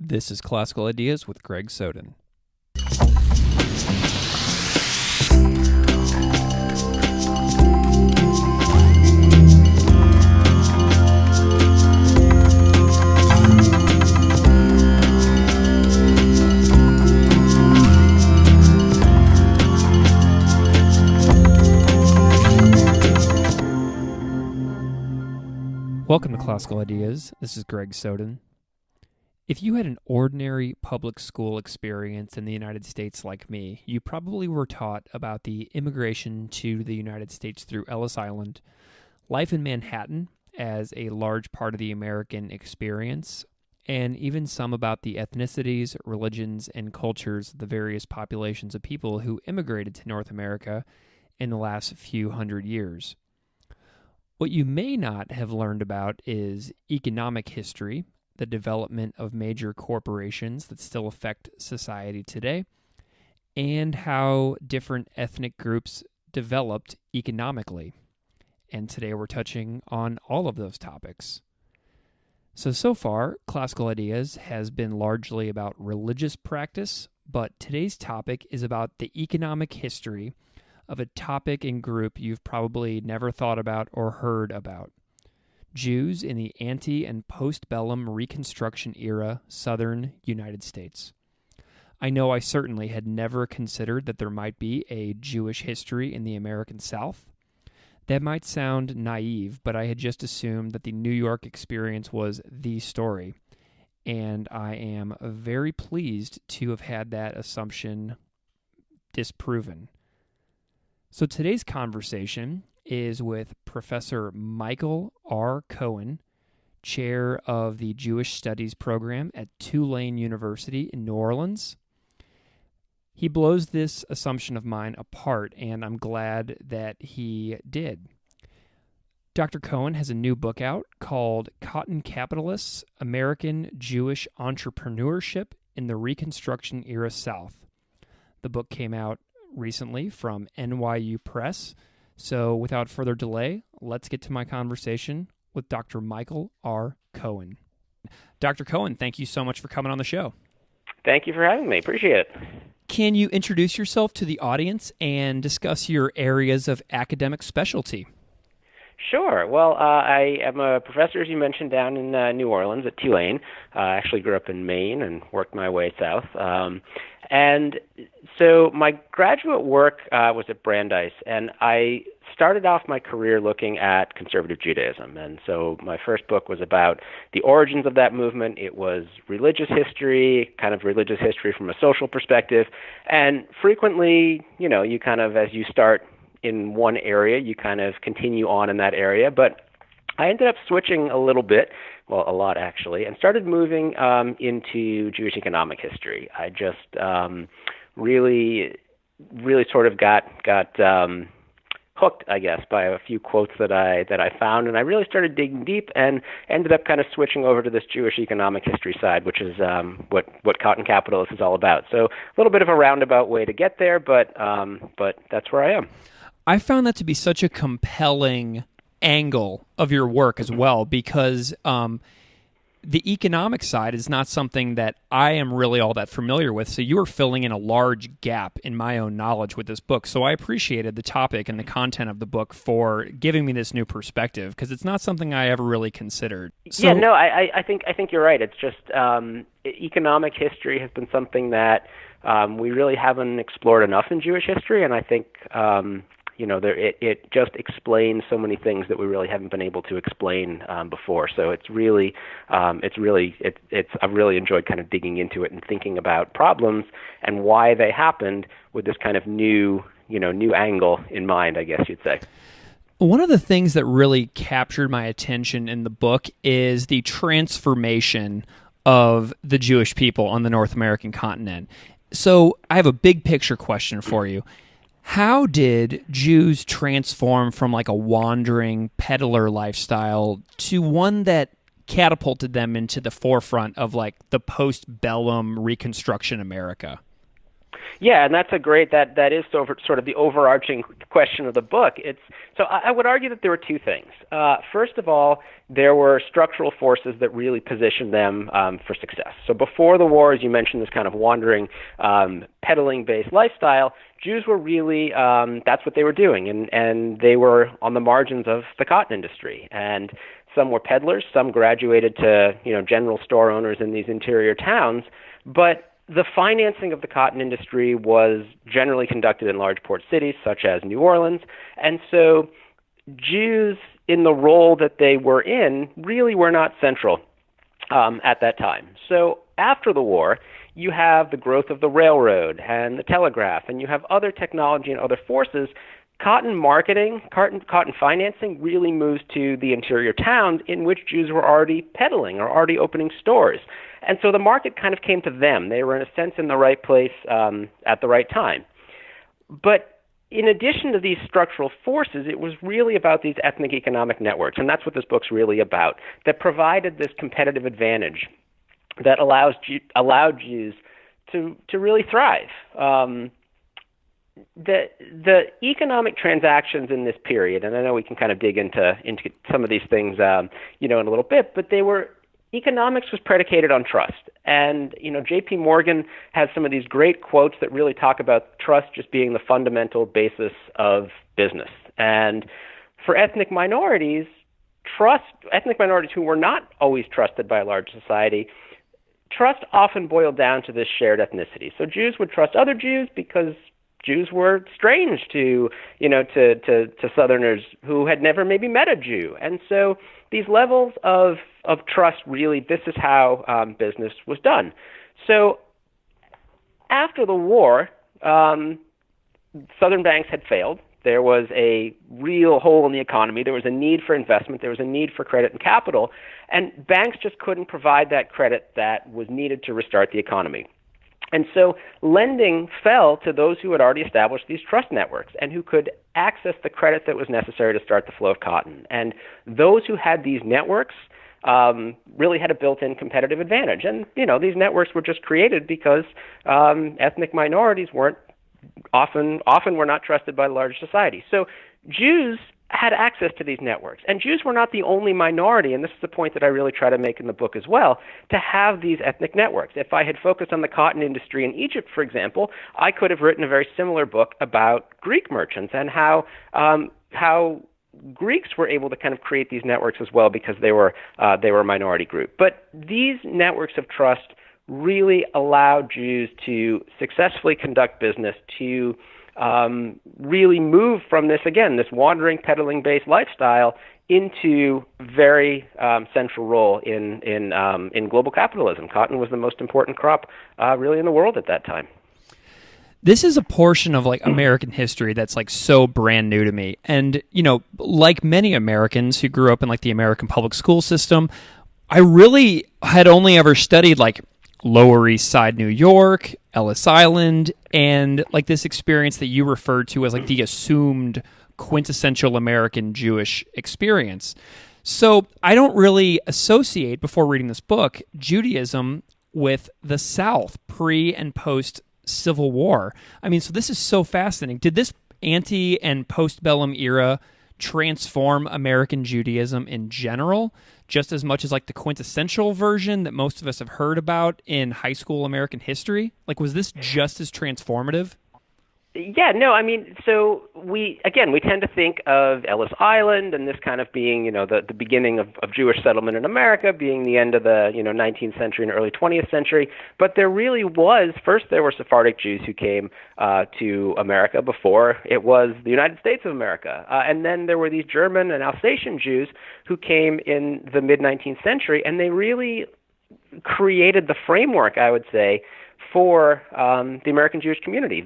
This is Classical Ideas with Greg Soden. Welcome to Classical Ideas. This is Greg Soden. If you had an ordinary public school experience in the United States like me, you probably were taught about the immigration to the United States through Ellis Island, life in Manhattan as a large part of the American experience, and even some about the ethnicities, religions, and cultures of the various populations of people who immigrated to North America in the last few hundred years. What you may not have learned about is economic history, the development of major corporations that still affect society today, and how different ethnic groups developed economically. And today we're touching on all of those topics. So far, Classical Ideas has been largely about religious practice, but today's topic is about the economic history of a topic and group you've probably never thought about or heard about. Jews in the ante- and post-bellum Reconstruction Era Southern United States. I know I certainly had never considered that there might be a Jewish history in the American South. That might sound naive, but I had just assumed that the New York experience was the story, and I am very pleased to have had that assumption disproven. So today's conversation is with Professor Michael R. Cohen, Chair of the Jewish Studies program at Tulane University in New Orleans. He blows this assumption of mine apart, and I'm glad that he did. Dr. Cohen has a new book out called Cotton Capitalists, American Jewish Entrepreneurship in the Reconstruction Era South. The book came out recently from NYU Press. So without further delay, let's get to my conversation with Dr. Michael R. Cohen. Dr. Cohen, thank you so much for coming on the show. Thank you for having me. Appreciate it. Can you introduce yourself to the audience and discuss your areas of academic specialty? Sure. Well, I am a professor, as you mentioned, down in New Orleans at Tulane. I actually grew up in Maine and worked my way south. And so my graduate work was at Brandeis, and I started off my career looking at conservative Judaism. And so my first book was about the origins of that movement. It was religious history, kind of religious history from a social perspective. And frequently, you kind of, as you start in one area, you kind of continue on in that area. But I ended up switching a little bit, well, a lot actually, and started moving into Jewish economic history. I just really sort of got hooked, I guess, by a few quotes that I found, and I really started digging deep and ended up kind of switching over to this Jewish economic history side, which is what Cotton Capitalists is all about. So a little bit of a roundabout way to get there, but that's where I am. I found that to be such a compelling angle of your work as well, because the economic side is not something that I am really all that familiar with. So you are filling in a large gap in my own knowledge with this book. So I appreciated the topic and the content of the book for giving me this new perspective, because it's not something I ever really considered. So, yeah, no, I think you're right. It's just economic history has been something that we really haven't explored enough in Jewish history, and I think it just explains so many things that we really haven't been able to explain before. So I've really enjoyed kind of digging into it and thinking about problems and why they happened with this kind of new angle in mind, I guess you'd say. One of the things that really captured my attention in the book is the transformation of the Jewish people on the North American continent. So I have a big picture question for you. How did Jews transform from like a wandering peddler lifestyle to one that catapulted them into the forefront of like the post-bellum Reconstruction America? Yeah, and that's a great, that is sort of the overarching question of the book. So I would argue that there were two things. First of all, there were structural forces that really positioned them for success. So before the war, as you mentioned, this kind of wandering, peddling-based lifestyle, Jews were really, that's what they were doing, and they were on the margins of the cotton industry. And some were peddlers, some graduated to, general store owners in these interior towns, but the financing of the cotton industry was generally conducted in large port cities such as New Orleans, and so Jews in the role that they were in really were not central at that time. So after the war, you have the growth of the railroad and the telegraph, and you have other technology and other forces. Cotton marketing, cotton financing really moves to the interior towns in which Jews were already peddling or already opening stores. And so the market kind of came to them. They were, in a sense, in the right place at the right time. But in addition to these structural forces, it was really about these ethnic economic networks, and that's what this book's really about, that provided this competitive advantage that allowed Jews to really thrive. The economic transactions in this period, and I know we can kind of dig into some of these things, in a little bit, but economics was predicated on trust. And, J.P. Morgan has some of these great quotes that really talk about trust just being the fundamental basis of business. And for ethnic minorities who were not always trusted by a large society, trust often boiled down to this shared ethnicity. So Jews would trust other Jews because Jews were strange to Southerners who had never maybe met a Jew. And so these levels of trust, really, this is how business was done. So after the war, Southern banks had failed. There was a real hole in the economy. There was a need for investment. There was a need for credit and capital. And banks just couldn't provide that credit that was needed to restart the economy. And so lending fell to those who had already established these trust networks and who could access the credit that was necessary to start the flow of cotton. And those who had these networks really had a built-in competitive advantage. And, these networks were just created because ethnic minorities often were not trusted by large society. So Jews had access to these networks. And Jews were not the only minority, and this is the point that I really try to make in the book as well, to have these ethnic networks. If I had focused on the cotton industry in Egypt, for example, I could have written a very similar book about Greek merchants and how Greeks were able to kind of create these networks as well because they were a minority group. But these networks of trust really allowed Jews to successfully conduct business, to really move from this wandering, peddling-based lifestyle into very central role in global capitalism. Cotton was the most important crop really in the world at that time. This is a portion of American history that's so brand new to me. And, like many Americans who grew up in the American public school system, I really had only ever studied Lower East Side, New York, Ellis Island, and this experience that you referred to as the assumed quintessential American Jewish experience. So I don't really associate, before reading this book, Judaism with the South pre and post Civil War. So this is so fascinating. Did this ante and postbellum era transform American Judaism in general, just as much as the quintessential version that most of us have heard about in high school American history? Was this just as transformative? Yeah, no, so we tend to think of Ellis Island and this kind of being, the beginning of Jewish settlement in America, being the end of the, 19th century and early 20th century. But there really was, first there were Sephardic Jews who came to America before it was the United States of America. And then there were these German and Alsatian Jews who came in the mid-19th century, and they really created the framework, I would say, for the American Jewish community.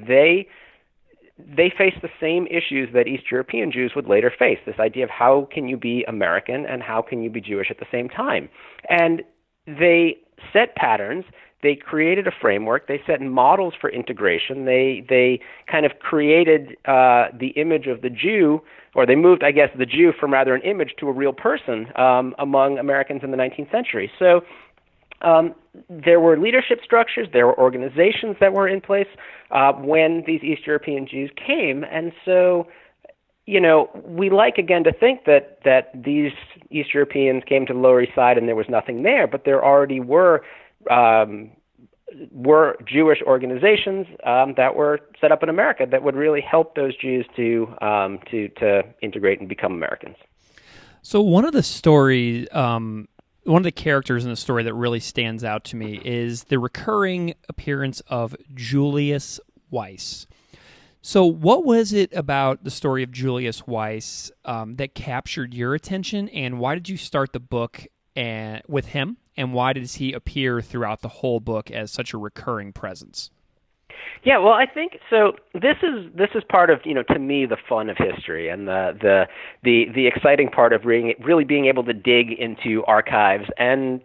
They faced the same issues that East European Jews would later face, this idea of how can you be American and how can you be Jewish at the same time. And they set patterns, they created a framework, they set models for integration, they kind of created the image of the Jew, or they moved, the Jew from rather an image to a real person among Americans in the 19th century. So There were leadership structures, there were organizations that were in place when these East European Jews came. And so, we like, again, to think that these East Europeans came to the Lower East Side and there was nothing there, but there already were Jewish organizations that were set up in America that would really help those Jews to integrate and become Americans. So one of the stories, one of the characters in the story that really stands out to me is the recurring appearance of Julius Weiss. So what was it about the story of Julius Weiss that captured your attention, and why did you start the book with him, and why does he appear throughout the whole book as such a recurring presence? Yeah, well, I think so. This is part of, to me, the fun of history and the exciting part of really being able to dig into archives. And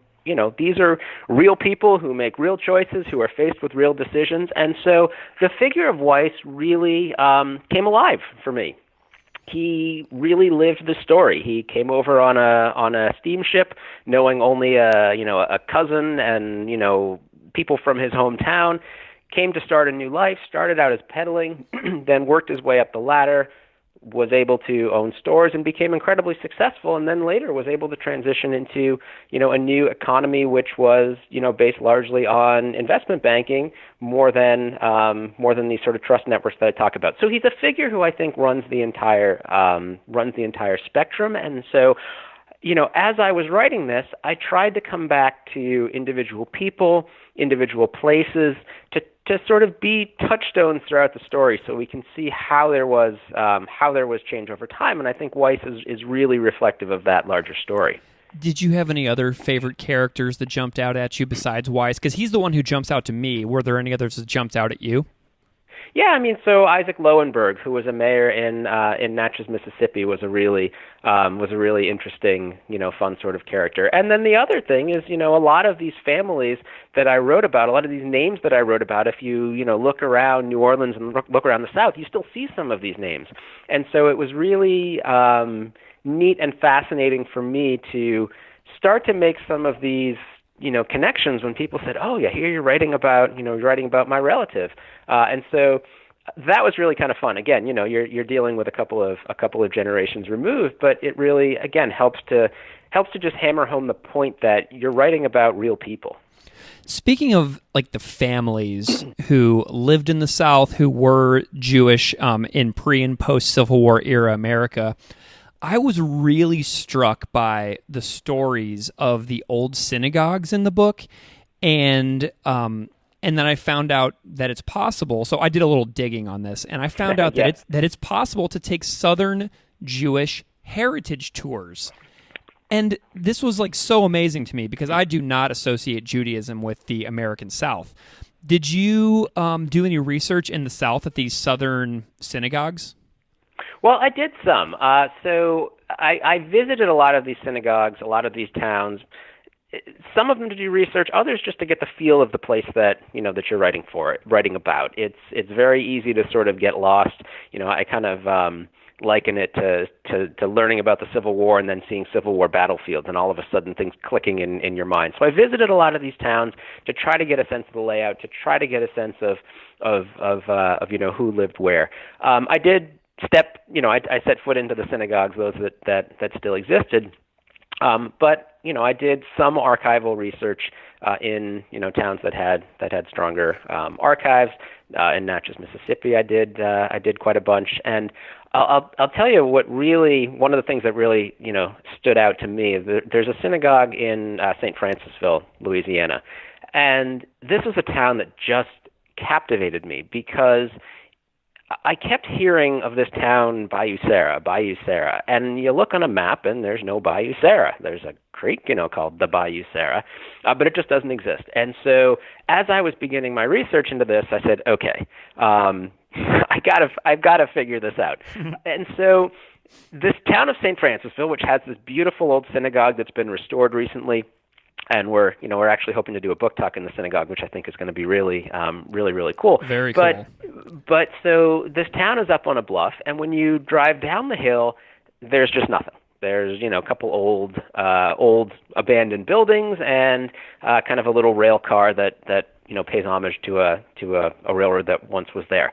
these are real people who make real choices, who are faced with real decisions. And so the figure of Weiss really came alive for me. He really lived the story. He came over on a steamship, knowing only a cousin and people from his hometown. Came to start a new life, started out as peddling, then worked his way up the ladder, was able to own stores and became incredibly successful, and then later was able to transition into, a new economy which was, based largely on investment banking more than these sort of trust networks that I talk about. So he's a figure who I think runs the entire spectrum. And so, as I was writing this, I tried to come back to individual people, individual places, to sort of be touchstones throughout the story, so we can see how there was change over time. And I think Weiss is really reflective of that larger story. Did you have any other favorite characters that jumped out at you besides Weiss? Because he's the one who jumps out to me. Were there any others that jumped out at you? Yeah, I mean, so Isaac Lowenberg, who was a mayor in Natchez, Mississippi, was a really interesting, fun sort of character. And then the other thing is, a lot of these families that I wrote about, a lot of these names that I wrote about, if you look around New Orleans and look around the South, you still see some of these names. And so it was really neat and fascinating for me to start to make some of these connections when people said, "Oh, yeah, here you're writing about my relative," and so that was really kind of fun. Again, you're dealing with a couple of generations removed, but it really, again, helps to just hammer home the point that you're writing about real people. Speaking of like the families who lived in the South, who were Jewish in pre and post Civil War era America, I was really struck by the stories of the old synagogues in the book, and then I found out that it's possible. So I did a little digging on this, and I found out that it's possible to take Southern Jewish heritage tours. And this was like so amazing to me because I do not associate Judaism with the American South. Did you do any research in the South at these Southern synagogues? Well, I did some. So I visited a lot of these synagogues, a lot of these towns. Some of them to do research, others just to get the feel of the place that that you're writing about. It's very easy to sort of get lost. I kind of liken it to learning about the Civil War and then seeing Civil War battlefields and all of a sudden things clicking in your mind. So I visited a lot of these towns to try to get a sense of the layout, to try to get a sense of who lived where. I did I set foot into the synagogues, those that still existed. But I did some archival research in towns that had stronger archives. In Natchez, Mississippi, I did quite a bunch. And I'll tell you one of the things that really stood out to me. There's a synagogue in St. Francisville, Louisiana, and this was a town that just captivated me because I kept hearing of this town, Bayou Sara, and you look on a map and there's no Bayou Sara. There's a creek, called the Bayou Sara, but it just doesn't exist. And so as I was beginning my research into this, I said, okay, I've got to figure this out. And so this town of St. Francisville, which has this beautiful old synagogue that's been restored recently, and we're actually hoping to do a book talk in the synagogue, which I think is going to be really cool. Very cool. But so this town is up on a bluff, and when you drive down the hill, there's just nothing. There's, a couple old abandoned buildings and kind of a little rail car that pays homage to a railroad that once was there.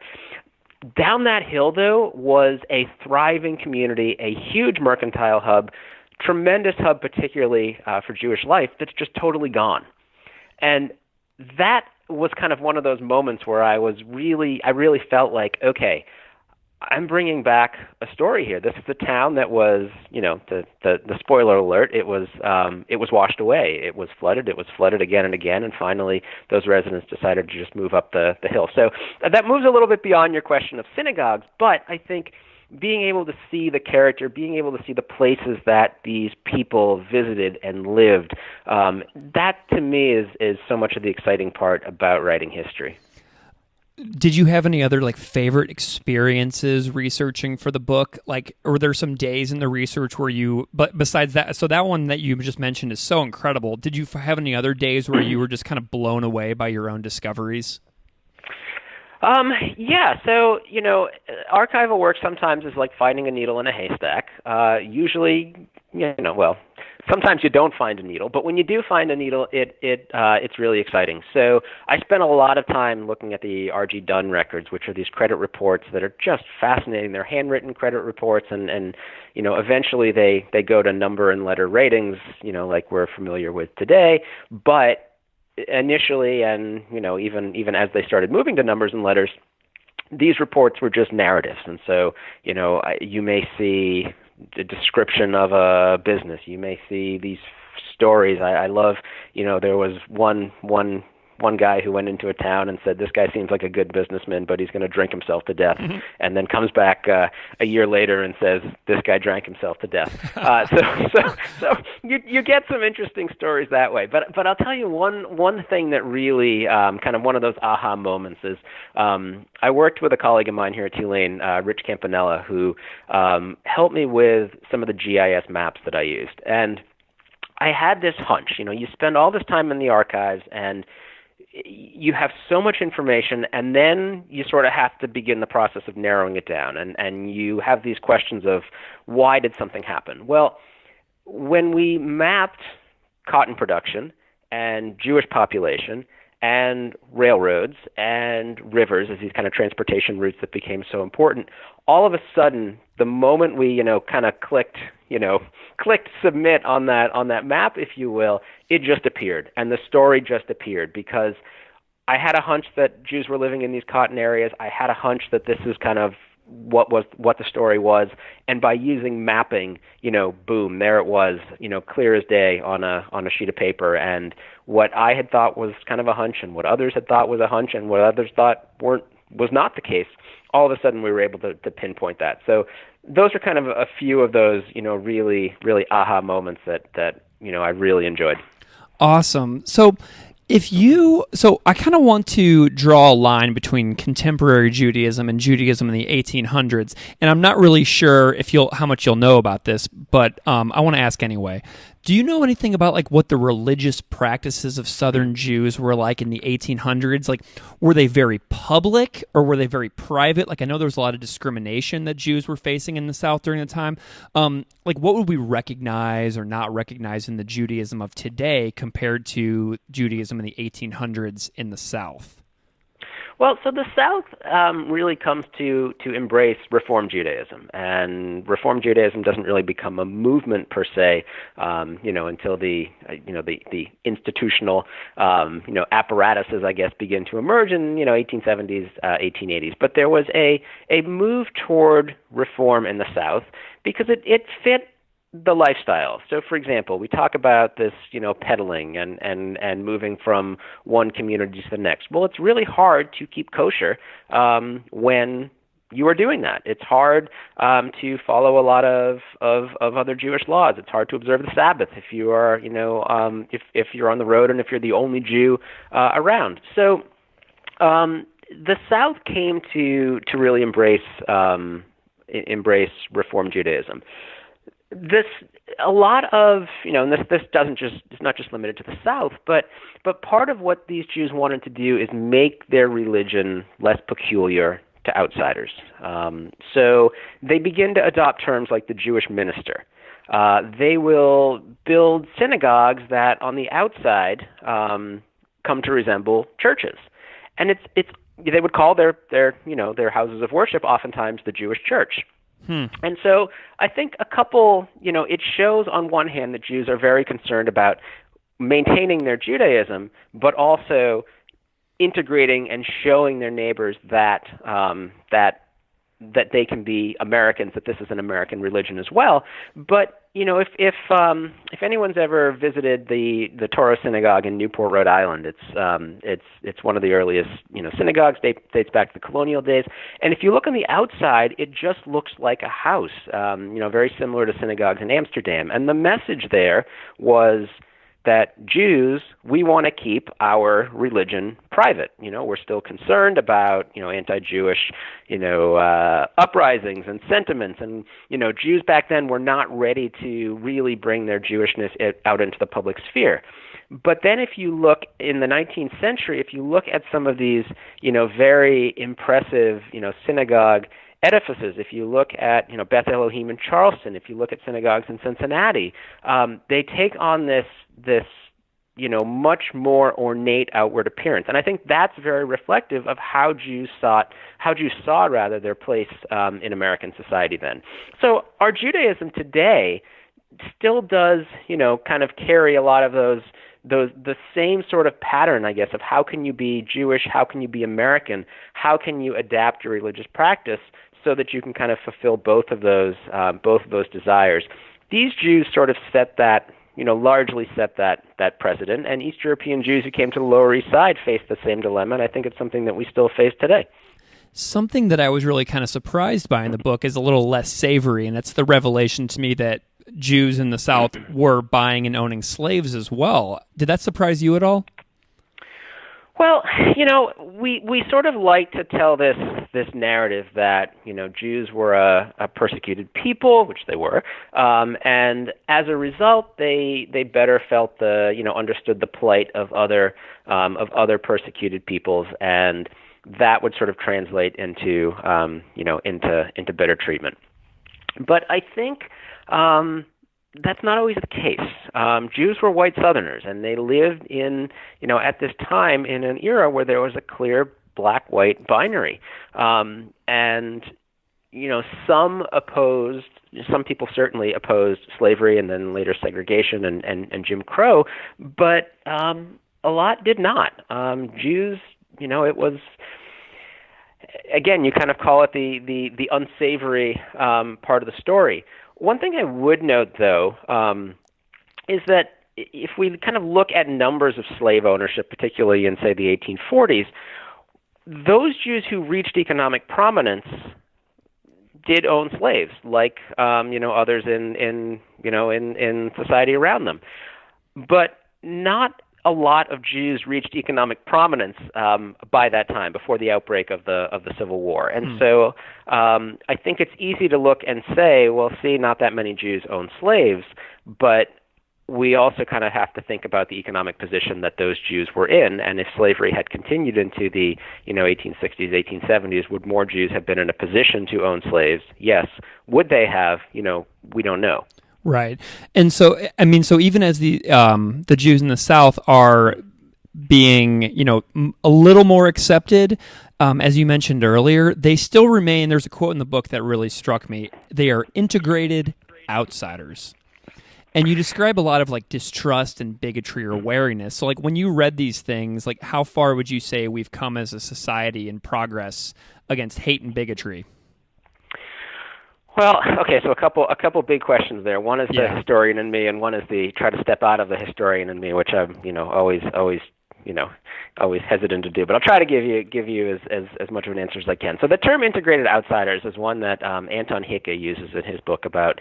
Down that hill, though, was a thriving community, a huge mercantile hub, tremendous hub, particularly for Jewish life, that's just totally gone. And that was kind of one of those moments where I really felt like, okay, I'm bringing back a story here. This is a town that was, the spoiler alert, it was washed away. It was flooded again and again, and finally those residents decided to just move up the hill. So that moves a little bit beyond your question of synagogues, but I think being able to see the character, being able to see the places that these people visited and lived, that to me is so much of the exciting part about writing history. Did you have any other favorite experiences researching for the book? Were there some days in the research where but besides that, so that one that you just mentioned is so incredible. Did you have any other days where you were just kind of blown away by your own discoveries? Yeah. So, archival work sometimes is like finding a needle in a haystack. Usually, sometimes you don't find a needle, but when you do find a needle, it's really exciting. So I spent a lot of time looking at the R.G. Dunn records, which are these credit reports that are just fascinating. They're handwritten credit reports, and eventually they go to number and letter ratings, like we're familiar with today. But initially, and even as they started moving to numbers and letters, these reports were just narratives. And so, you may see the description of a business. You may see these stories. I love, there was one guy who went into a town and said, this guy seems like a good businessman, but he's going to drink himself to death. Mm-hmm. And then comes back a year later and says, this guy drank himself to death. So you get some interesting stories that way. But I'll tell you one thing that really kind of one of those aha moments is I worked with a colleague of mine here at Tulane, Rich Campanella, who helped me with some of the GIS maps that I used. And I had this hunch, you spend all this time in the archives and you have so much information, and then you sort of have to begin the process of narrowing it down, and you have these questions of why did something happen? Well, when we mapped cotton production and Jewish population and railroads and rivers as these kind of transportation routes that became so important, all of a sudden, the moment we, kind of clicked submit on that map, if you will, it just appeared, and the story just appeared because I had a hunch that Jews were living in these cotton areas. I had a hunch that this is kind of what the story was, and by using mapping, boom, there it was, clear as day on a sheet of paper, and what I had thought was kind of a hunch, and what others had thought was a hunch, and what others thought was not the case. All of a sudden, we were able to pinpoint that. So those are kind of a few of those, really, really aha moments that I really enjoyed. Awesome. So I kind of want to draw a line between contemporary Judaism and Judaism in the 1800s, and I'm not really sure how much you'll know about this, but I want to ask anyway. Do you know anything about what the religious practices of Southern Jews were like in the 1800s? Were they very public or were they very private? I know there was a lot of discrimination that Jews were facing in the South during the time. What would we recognize or not recognize in the Judaism of today compared to Judaism in the 1800s in the South? Well, so the South really comes to embrace Reform Judaism, and Reform Judaism doesn't really become a movement per se, until the institutional apparatuses, I guess, begin to emerge in 1870s, 1880s. But there was a move toward reform in the South because it fit the lifestyle. So, for example, we talk about this, peddling and moving from one community to the next. Well, it's really hard to keep kosher when you are doing that. It's hard to follow a lot of other Jewish laws. It's hard to observe the Sabbath if you are, if you're on the road and if you're the only Jew around. So, the South came to really embrace Reform Judaism. A lot of, and this it's not just limited to the South, but part of what these Jews wanted to do is make their religion less peculiar to outsiders. So they begin to adopt terms like the Jewish minister. they will build synagogues that on the outside come to resemble churches. And it's they would call their houses of worship oftentimes the Jewish church. And so I think it shows on one hand that Jews are very concerned about maintaining their Judaism, but also integrating and showing their neighbors that they can be Americans, that this is an American religion as well. But if anyone's ever visited the Torah Synagogue in Newport, Rhode Island, it's one of the earliest synagogues. Dates back to the colonial days. And if you look on the outside, it just looks like a house, very similar to synagogues in Amsterdam. And the message there was that Jews, we want to keep our religion private. We're still concerned about, anti-Jewish, uprisings and sentiments. And, Jews back then were not ready to really bring their Jewishness out into the public sphere. But then if you look in the 19th century, if you look at some of these, very impressive, synagogue edifices, if you look at Beth Elohim in Charleston, if you look at synagogues in Cincinnati, they take on this much more ornate outward appearance, and I think that's very reflective of how Jews saw their place in American society then. So our Judaism today still does kind of carry a lot of the same sort of pattern, I guess, of how can you be Jewish, how can you be American, how can you adapt your religious practice so that you can kind of fulfill both of those desires. These Jews sort of largely set that precedent, and East European Jews who came to the Lower East Side faced the same dilemma, and I think it's something that we still face today. Something that I was really kind of surprised by in the book is a little less savory, and it's the revelation to me that Jews in the South were buying and owning slaves as well. Did that surprise you at all? Well, we sort of like to tell this narrative that, Jews were a persecuted people, which they were, and as a result, they better felt understood the plight of other persecuted peoples, and that would sort of translate into into better treatment. But I think that's not always the case. Jews were white Southerners, and they lived in, at this time in an era where there was a clear black-white binary. And, some people certainly opposed slavery and then later segregation and Jim Crow, but a lot did not. Jews, it was, again, you kind of call it the unsavory part of the story. One thing I would note, though, is that if we kind of look at numbers of slave ownership, particularly in, say, the 1840s, those Jews who reached economic prominence did own slaves, like others in society around them. But not a lot of Jews reached economic prominence by that time, before the outbreak of the Civil War. And so I think it's easy to look and say, well, see, not that many Jews own slaves, but we also kind of have to think about the economic position that those Jews were in. And if slavery had continued into the 1860s, 1870s, would more Jews have been in a position to own slaves? Yes. Would they have? We don't know. Right. And so, so even as the Jews in the South are being, a little more accepted, as you mentioned earlier, they still remain, there's a quote in the book that really struck me, they are integrated outsiders. And you describe a lot of distrust and bigotry or wariness. So when you read these things, how far would you say we've come as a society in progress against hate and bigotry? Well, okay, so a couple big questions there. One is the historian in me, and one is the try to step out of the historian in me, which I'm always hesitant to do. But I'll try to give you as much of an answer as I can. So the term integrated outsiders is one that Anton Hicke uses in his book about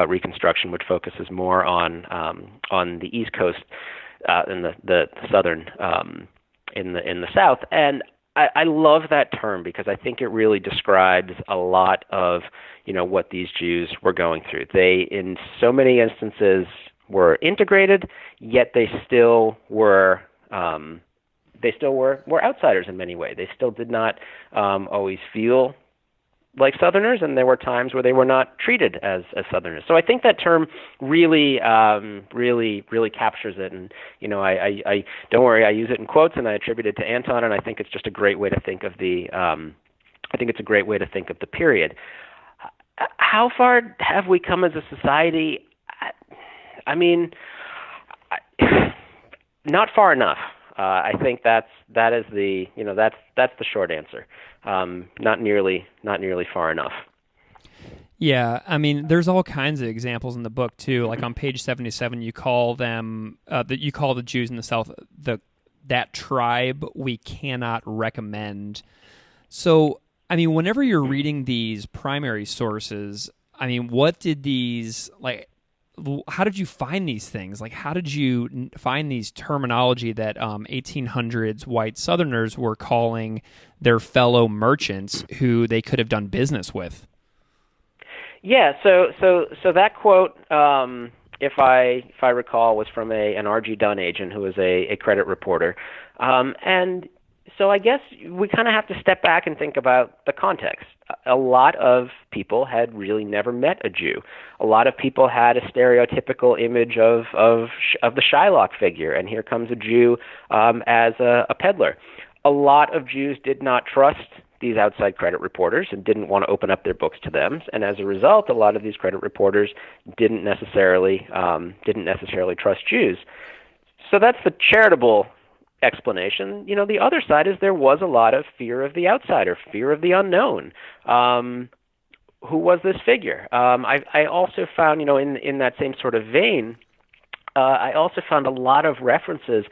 Reconstruction, which focuses more on the East Coast and the Southern in the South. And I love that term because I think it really describes a lot of what these Jews were going through. They, in so many instances, were integrated, yet they still were outsiders in many ways. They still did not always feel like Southerners, and there were times where they were not treated as Southerners. So I think that term really captures it. And I don't worry, I use it in quotes, and I attribute it to Anton, and I think it's just a great way to think of the period. How far have we come as a society? I mean, not far enough. I think that's the short answer. Not nearly far enough. Yeah, I mean, there's all kinds of examples in the book too. Like on page 77, you call them you call the Jews in the South that tribe we cannot recommend. So, I mean, whenever you're reading these primary sources, I mean, what did these like? How did you find these things? Like, how did you find these terminology that 1800s white Southerners were calling their fellow merchants who they could have done business with? Yeah, so that quote, if I recall, was from an R.G. Dunn agent who was a credit reporter, and so I guess we kind of have to step back and think about the context. A lot of people had really never met a Jew. A lot of people had a stereotypical image of the Shylock figure, and here comes a Jew as a peddler. A lot of Jews did not trust these outside credit reporters and didn't want to open up their books to them, and as a result, a lot of these credit reporters didn't necessarily trust Jews. So that's the charitable explanation. The other side is there was a lot of fear of the outsider, fear of the unknown. Who was this figure? I also found, in that same sort of vein, I also found a lot of references,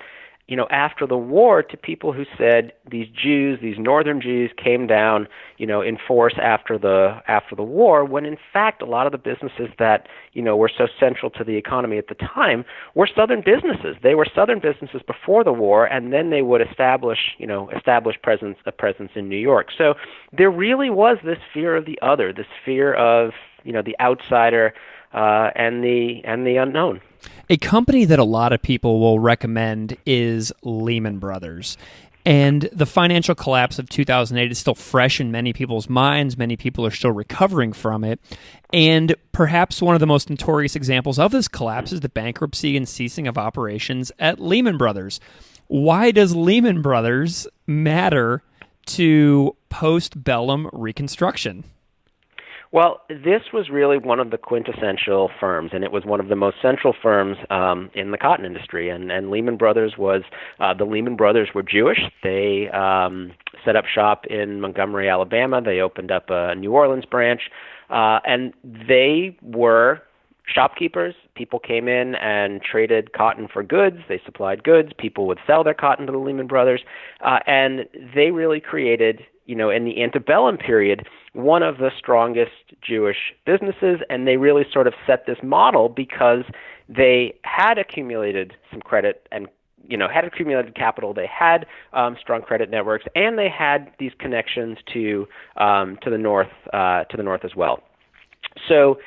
after the war to people who said these Jews, these northern Jews, came down, in force after the war, when in fact a lot of the businesses that, were so central to the economy at the time were southern businesses. They were southern businesses before the war, and then they would establish a presence in New York. So there really was this fear of the other, this fear of, the outsider, and the unknown. A company that a lot of people will recommend is Lehman Brothers. And the financial collapse of 2008 is still fresh in many people's minds. Many people are still recovering from it. And perhaps one of the most notorious examples of this collapse is the bankruptcy and ceasing of operations at Lehman Brothers. Why does Lehman Brothers matter to post-bellum Reconstruction? Well, this was really one of the quintessential firms, and it was one of the most central firms in the cotton industry. And Lehman Brothers the Lehman Brothers were Jewish. They set up shop in Montgomery, Alabama. They opened up a New Orleans branch, and they were shopkeepers. People came in and traded cotton for goods. They supplied goods. People would sell their cotton to the Lehman Brothers, and they really created, in the antebellum period, one of the strongest Jewish businesses, and they really sort of set this model because they had accumulated some credit and had accumulated capital. They had strong credit networks, and they had these connections to the north as well. So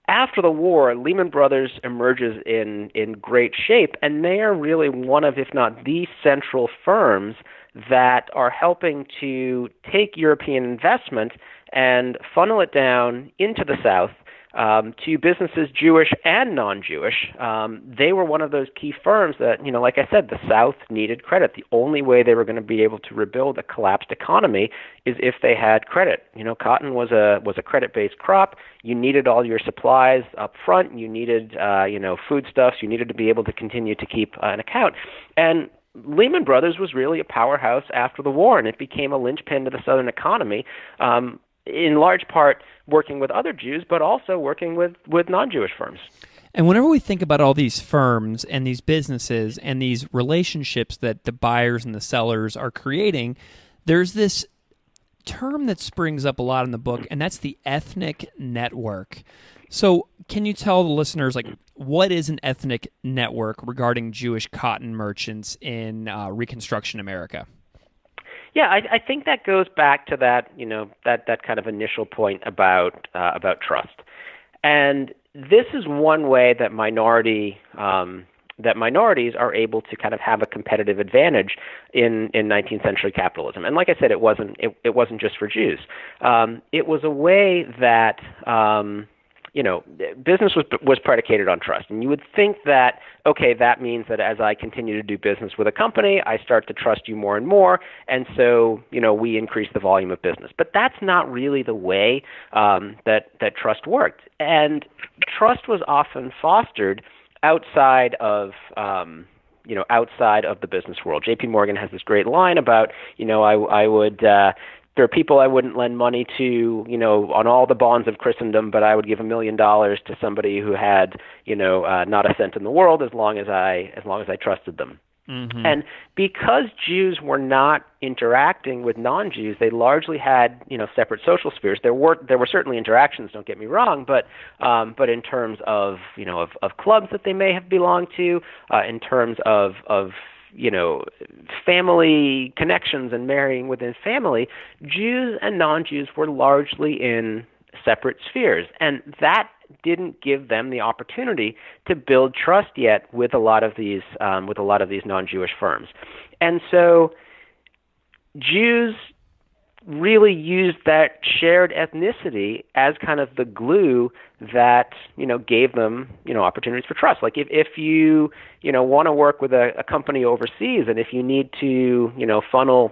after the war, Lehman Brothers emerges in great shape, and they are really one of, if not the central firms that are helping to take European investment and funnel it down into the South to businesses Jewish and non-Jewish. They were one of those key firms that, like I said, the South needed credit. The only way they were going to be able to rebuild a collapsed economy is if they had credit. Cotton was a credit-based crop. You needed all your supplies up front. You needed, foodstuffs. You needed to be able to continue to keep an account. And Lehman Brothers was really a powerhouse after the war, and it became a linchpin to the Southern economy, in large part working with other Jews, but also working with non-Jewish firms. And whenever we think about all these firms and these businesses and these relationships that the buyers and the sellers are creating, there's this term that springs up a lot in the book, and that's the ethnic network. So can you tell the listeners, what is an ethnic network regarding Jewish cotton merchants in Reconstruction America? Yeah, I think that goes back to that, that kind of initial point about trust. And this is one way that minority that minorities are able to kind of have a competitive advantage in 19th century capitalism. And like I said, it wasn't just for Jews. It was a way that business was predicated on trust. And you would think that, okay, that means that as I continue to do business with a company, I start to trust you more and more, and so, we increase the volume of business. But that's not really the way that trust worked. And trust was often fostered outside of outside of the business world. J.P. Morgan has this great line about, I would there are people I wouldn't lend money to, on all the bonds of Christendom, but I would give $1 million to somebody who had, not a cent in the world as long as I trusted them. Mm-hmm. And because Jews were not interacting with non-Jews, they largely had, separate social spheres. There were certainly interactions, don't get me wrong, but in terms of, of clubs that they may have belonged to, in terms of family connections and marrying within family, Jews and non-Jews were largely in separate spheres, and that didn't give them the opportunity to build trust yet with a lot of these non-Jewish firms. And so Jews really used that shared ethnicity as kind of the glue that, gave them, opportunities for trust. Like if you, want to work with a company overseas, and if you need to, funnel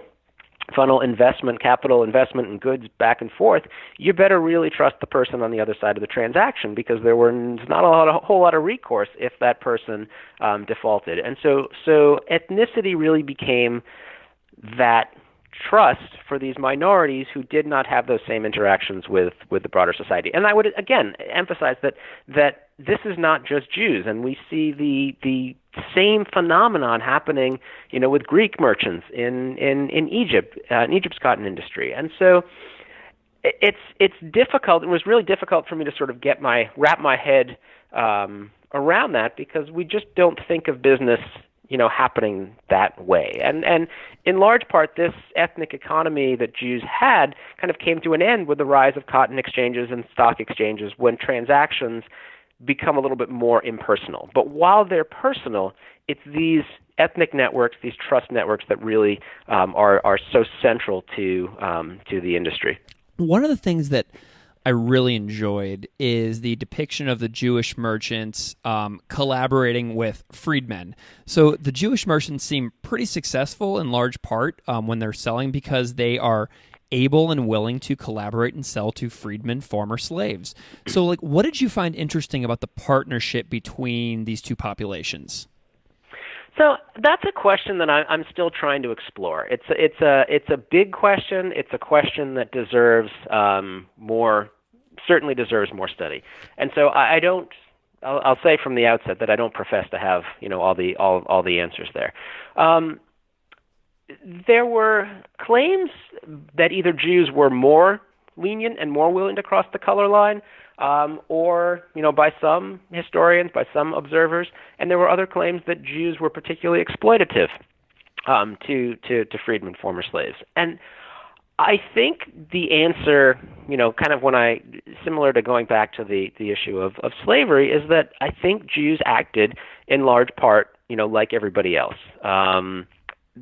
capital investment and goods back and forth, you better really trust the person on the other side of the transaction, because there's not a whole lot of recourse if that person defaulted. And so ethnicity really became that trust for these minorities who did not have those same interactions with the broader society. And I would again emphasize that this is not just Jews, and we see the same phenomenon happening, with Greek merchants in Egypt, in Egypt's cotton industry. And so it's difficult. It was really difficult for me to sort of wrap my head around that, because we just don't think of business happening that way. And in large part, this ethnic economy that Jews had kind of came to an end with the rise of cotton exchanges and stock exchanges, when transactions become a little bit more impersonal. But while they're personal, it's these ethnic networks, these trust networks, that really are so central to the industry. One of the things that I really enjoyed is the depiction of the Jewish merchants collaborating with freedmen. So the Jewish merchants seem pretty successful in large part when they're selling, because they are able and willing to collaborate and sell to freedmen, former slaves. So, what did you find interesting about the partnership between these two populations? So that's a question that I'm still trying to explore. It's a big question. It's a question that certainly deserves more study. And so I'll say from the outset that I don't profess to have all the answers there. There were claims that either Jews were more lenient and more willing to cross the color line, or by some historians, by some observers, and there were other claims that Jews were particularly exploitative to freedmen, former slaves. And I think the answer, kind of similar to going back to the issue of slavery, is that I think Jews acted in large part, like everybody else.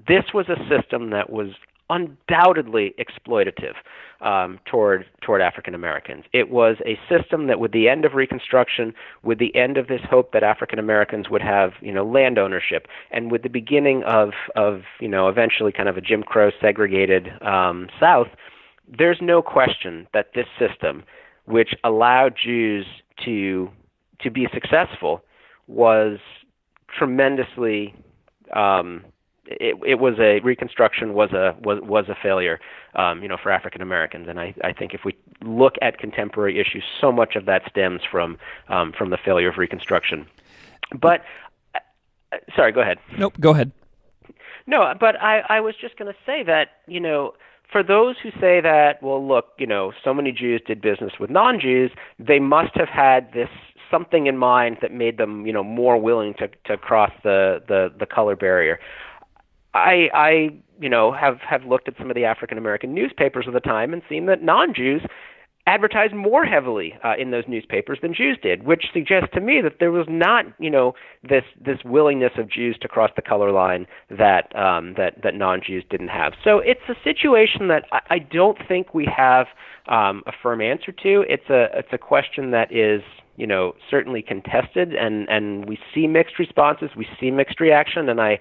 This was a system that was undoubtedly exploitative toward African Americans. It was a system that, with the end of Reconstruction, with the end of this hope that African Americans would have, land ownership, and with the beginning of eventually kind of a Jim Crow segregated South, there's no question that this system, which allowed Jews to be successful, was tremendously Reconstruction was a failure, for African Americans, and I think if we look at contemporary issues, so much of that stems from the failure of Reconstruction. But sorry, go ahead. Nope, go ahead. No, but I was just going to say that for those who say that, well, look, so many Jews did business with non-Jews, they must have had this something in mind that made them, more willing to cross the color barrier. I have looked at some of the African American newspapers of the time and seen that non-Jews advertised more heavily in those newspapers than Jews did, which suggests to me that there was not, this willingness of Jews to cross the color line that non-Jews didn't have. So it's a situation that I don't think we have a firm answer to. It's a question that is, certainly contested, and we see mixed responses, we see mixed reaction, and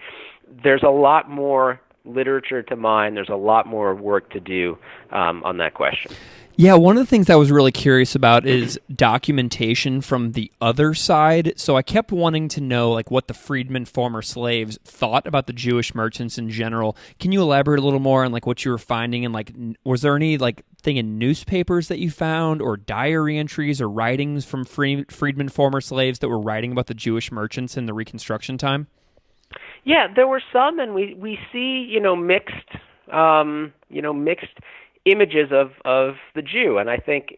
there's a lot more literature to mine. There's a lot more work to do on that question. Yeah, one of the things I was really curious about is documentation from the other side. So I kept wanting to know what the freedmen, former slaves, thought about the Jewish merchants in general. Can you elaborate a little more on what you were finding, and was there any thing in newspapers that you found, or diary entries or writings from freedmen, former slaves that were writing about the Jewish merchants in the Reconstruction time? Yeah, there were some, and we see mixed images of the Jew, and I think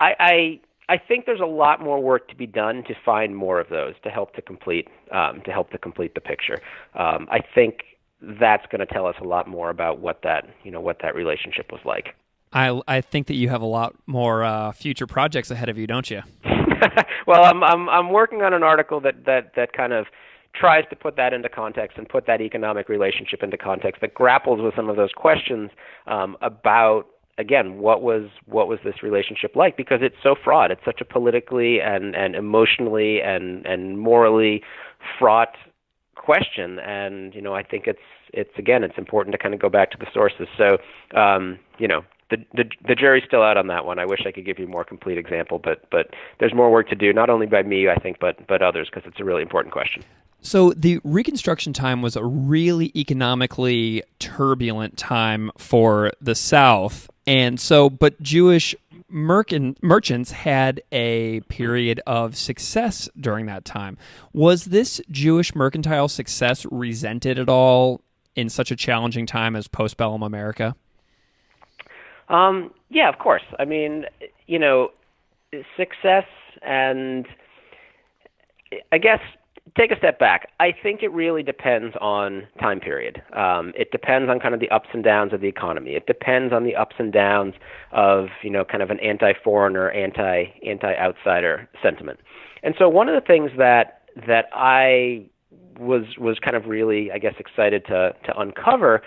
I think there's a lot more work to be done to find more of those to help to complete the picture. I think that's going to tell us a lot more about what that relationship was like. I think that you have a lot more future projects ahead of you, don't you? Well, I'm working on an article that kind of tries to put that into context and put that economic relationship into context, that grapples with some of those questions about, again, what was this relationship like? Because it's so fraught. It's such a politically and emotionally and morally fraught question. And I think it's important to kind of go back to the sources. So the jury's still out on that one. I wish I could give you a more complete example, but there's more work to do, not only by me, I think, but others, because it's a really important question. So the Reconstruction time was a really economically turbulent time for the South, but Jewish merchants had a period of success during that time. Was this Jewish mercantile success resented at all in such a challenging time as postbellum America? Yeah, of course. I mean, success, and I guess take a step back. I think it really depends on time period. It depends on kind of the ups and downs of the economy. It depends on the ups and downs of, kind of an anti-foreigner, anti-outsider sentiment. And so one of the things that I was kind of really, I guess, excited to uncover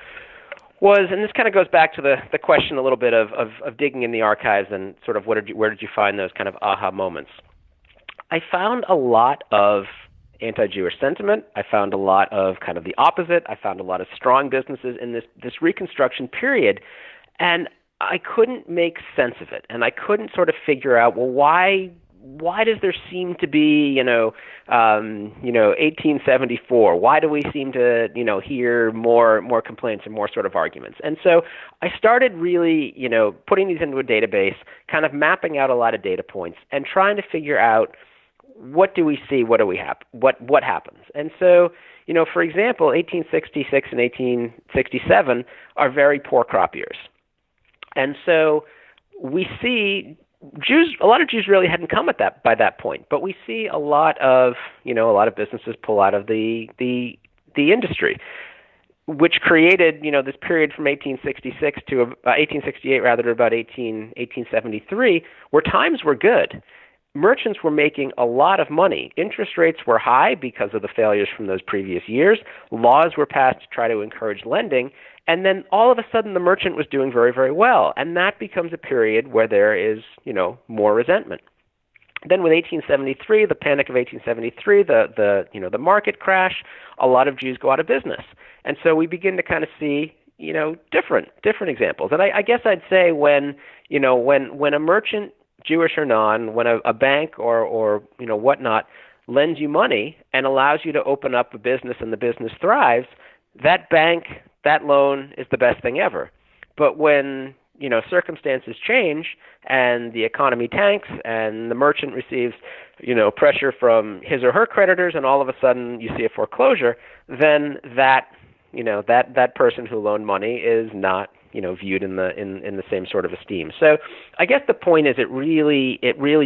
was, and this kind of goes back to the question a little bit of digging in the archives and sort of where did you find those kind of aha moments. I found a lot of anti-Jewish sentiment. I found a lot of kind of the opposite. I found a lot of strong businesses in this Reconstruction period, and I couldn't make sense of it. And I couldn't sort of figure out, well, why does there seem to be, 1874? Why do we seem to, hear more complaints and more sort of arguments? And so I started really, putting these into a database, kind of mapping out a lot of data points and trying to figure out, what do we see? What do we have? What happens? And so, for example, 1866 and 1867 are very poor crop years. And so we see a lot of Jews really hadn't come by that point, but we see a lot of businesses pull out of the industry, which created, this period from 1866 to 1868 rather to about 1873, where times were good. Merchants were making a lot of money. Interest rates were high because of the failures from those previous years. Laws were passed to try to encourage lending. And then all of a sudden the merchant was doing very, very well. And that becomes a period where there is, more resentment. Then with 1873, the panic of 1873, the market crash, a lot of Jews go out of business. And so we begin to kind of see, different examples. And I guess I'd say when a merchant, Jewish or non, when a bank or whatnot lends you money and allows you to open up a business and the business thrives, that bank, that loan is the best thing ever. But when circumstances change and the economy tanks and the merchant receives pressure from his or her creditors, and all of a sudden you see a foreclosure, then that person who loaned money is not viewed in the same sort of esteem. So I guess the point is it really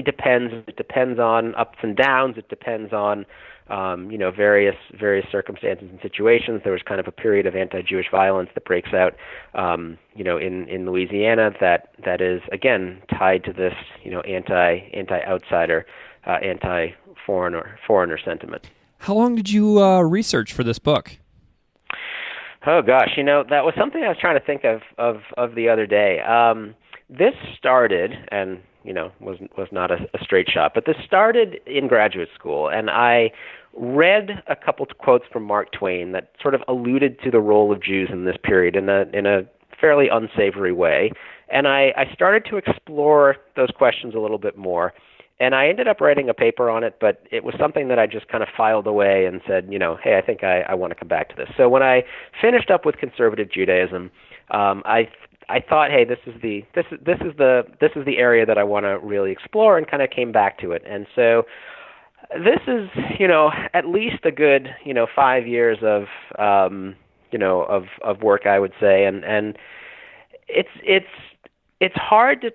depends. It depends on ups and downs. It depends on various circumstances and situations. There was kind of a period of anti-Jewish violence that breaks out, in Louisiana that is again tied to this, anti-outsider, anti-foreigner sentiment. How long did you research for this book? Oh gosh, that was something I was trying to think of the other day. This started, and was not a straight shot, but this started in graduate school, and I read a couple of quotes from Mark Twain that sort of alluded to the role of Jews in this period in a fairly unsavory way, and I started to explore those questions a little bit more. And I ended up writing a paper on it, but it was something that I just kind of filed away and said, hey, I think I want to come back to this. So when I finished up with conservative Judaism, I thought, hey, this is the area that I want to really explore, and kind of came back to it. And so this is, at least a good, 5 years of work, I would say, and it's hard to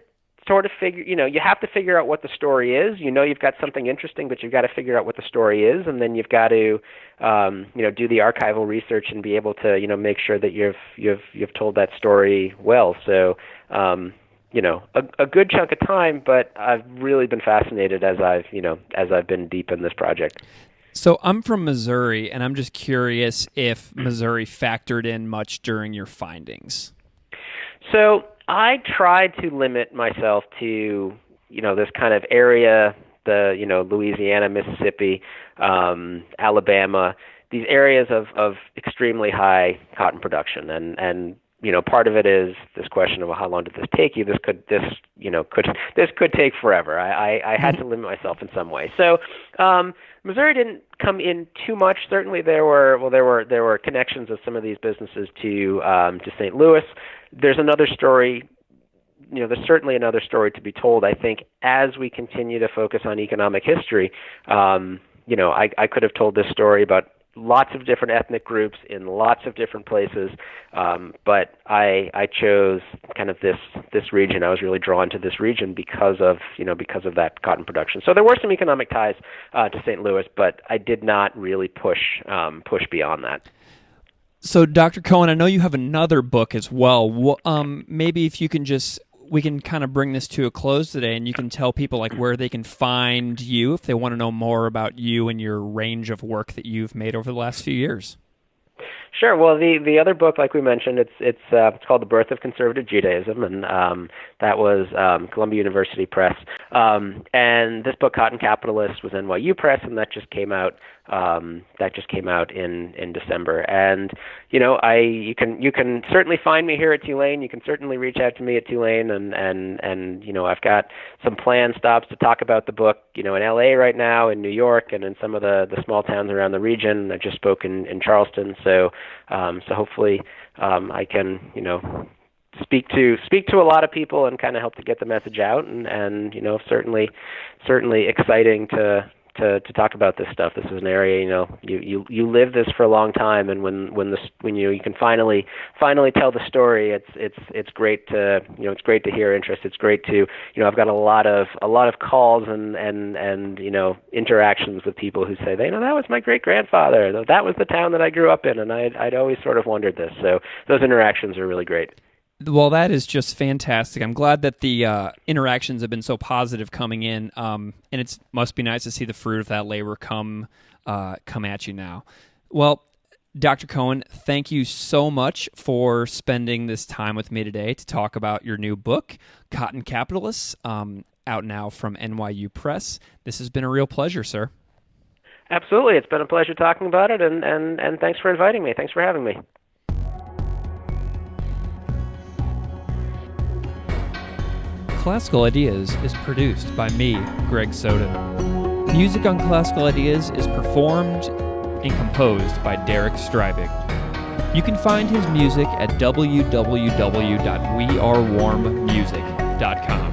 sort of figure, you have to figure out what the story is. You've got something interesting, but you've got to figure out what the story is, and then you've got to, do the archival research and be able to, make sure that you've told that story well. So, a good chunk of time, but I've really been fascinated as I've been deep in this project. So I'm from Missouri, and I'm just curious if Missouri factored in much during your findings. So I tried to limit myself to, this kind of area, the, Louisiana, Mississippi, Alabama, these areas of extremely high cotton production. And part of it is this question of, well, how long did this take you? This could take forever. I had to limit myself in some way. So, Missouri didn't come in too much. Certainly there were connections of some of these businesses to St. Louis. There's another story, there's certainly another story to be told. I think as we continue to focus on economic history, I could have told this story about lots of different ethnic groups in lots of different places, but I chose kind of this region. I was really drawn to this region because of that cotton production. So there were some economic ties to St. Louis, but I did not really push beyond that. So, Dr. Cohen, I know you have another book as well. Maybe if you can we can kind of bring this to a close today, and you can tell people like where they can find you if they want to know more about you and your range of work that you've made over the last few years. Sure. Well, the other book, like we mentioned, it's called The Birth of Conservative Judaism, and that was Columbia University Press. And this book, Cotton Capitalist, was NYU Press, and that just came out. In December. And you can certainly find me here at Tulane. You can certainly reach out to me at Tulane, and I've got some planned stops to talk about the book. In LA right now, in New York, and in some of the small towns around the region. I just spoke in Charleston, so hopefully I can speak to a lot of people and kind of help to get the message out, and certainly exciting to talk about this stuff. This is an area, you live this for a long time, and when you can finally tell the story, it's great to hear interest. It's great to I've got a lot of calls and interactions with people who say that was my great grandfather, that was the town that I grew up in, and I'd always sort of wondered this. So those interactions are really great. Well, that is just fantastic. I'm glad that the interactions have been so positive coming in, and it must be nice to see the fruit of that labor come at you now. Well, Dr. Cohen, thank you so much for spending this time with me today to talk about your new book, Cotton Capitalists, out now from NYU Press. This has been a real pleasure, sir. Absolutely. It's been a pleasure talking about it, and thanks for inviting me. Thanks for having me. Classical Ideas is produced by me, Greg Soden. Music on Classical Ideas is performed and composed by Derek Strybig. You can find his music at www.wearewarmmusic.com.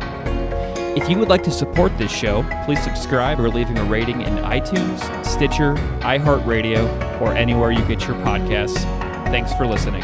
If you would like to support this show, please subscribe or leaving a rating in iTunes, Stitcher, iHeartRadio, or anywhere you get your podcasts. Thanks for listening.